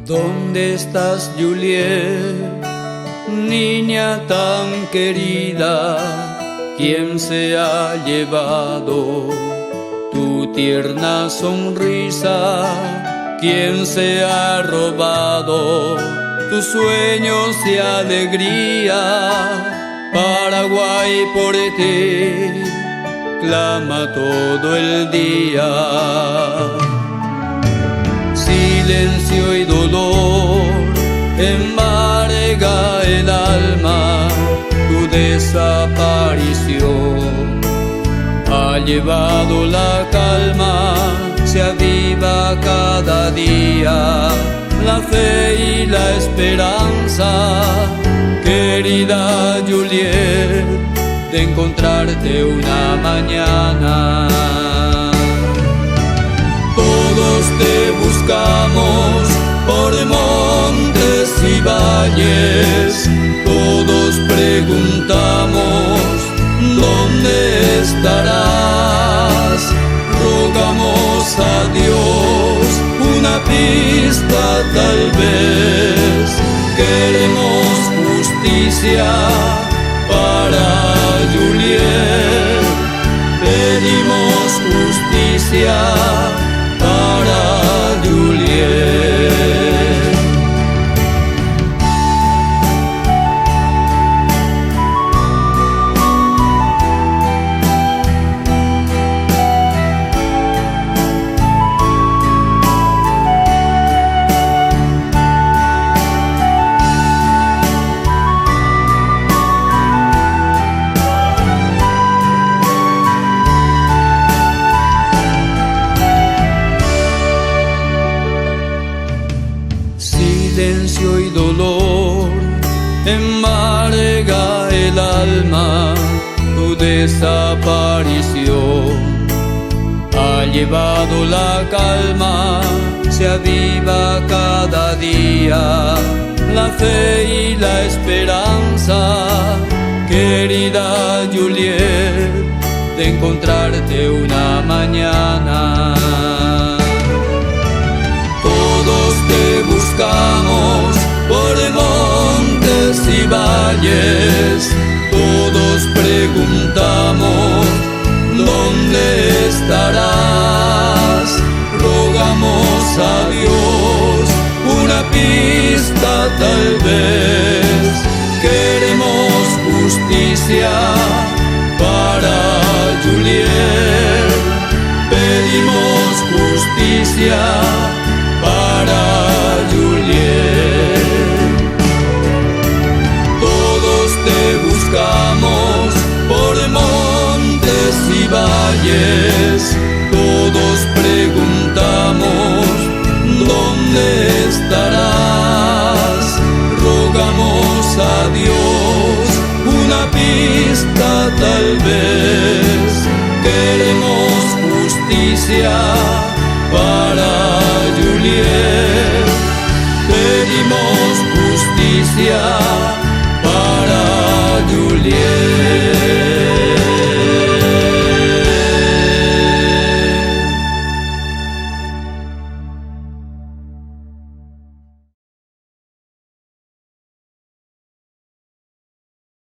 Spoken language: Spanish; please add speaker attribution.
Speaker 1: ¿Dónde estás, Juliet, niña tan querida? ¿Quién se ha llevado tu tierna sonrisa? ¿Quién se ha robado tus sueños y alegría? Paraguay por ti clama todo el día. Silencio y dolor embarga el alma, tu desaparición ha llevado la calma, se aviva cada día la fe y la esperanza, querida Juliet, de encontrarte una mañana. Todos te buscamos por montes y valles, todos preguntamos ¿dónde estarás? Rogamos a Dios una pista tal vez, queremos justicia para Juliet, pedimos justicia para Juliet. Silencio y dolor embarga el alma, tu desaparición ha llevado la calma, se aviva cada día la fe y la esperanza, querida Juliet, de encontrarte una mañana. Todos te buscamos por montes y valles, todos preguntamos ¿dónde estarás? Rogamos a Dios una pista tal vez, queremos justicia para Juliet, pedimos justicia para Juliet. Todos te buscamos por montes y valles, todos preguntamos ¿dónde estarás? Rogamos a Dios una pista tal vez, queremos justicia para Juliet, pedimos justicia para Juliet.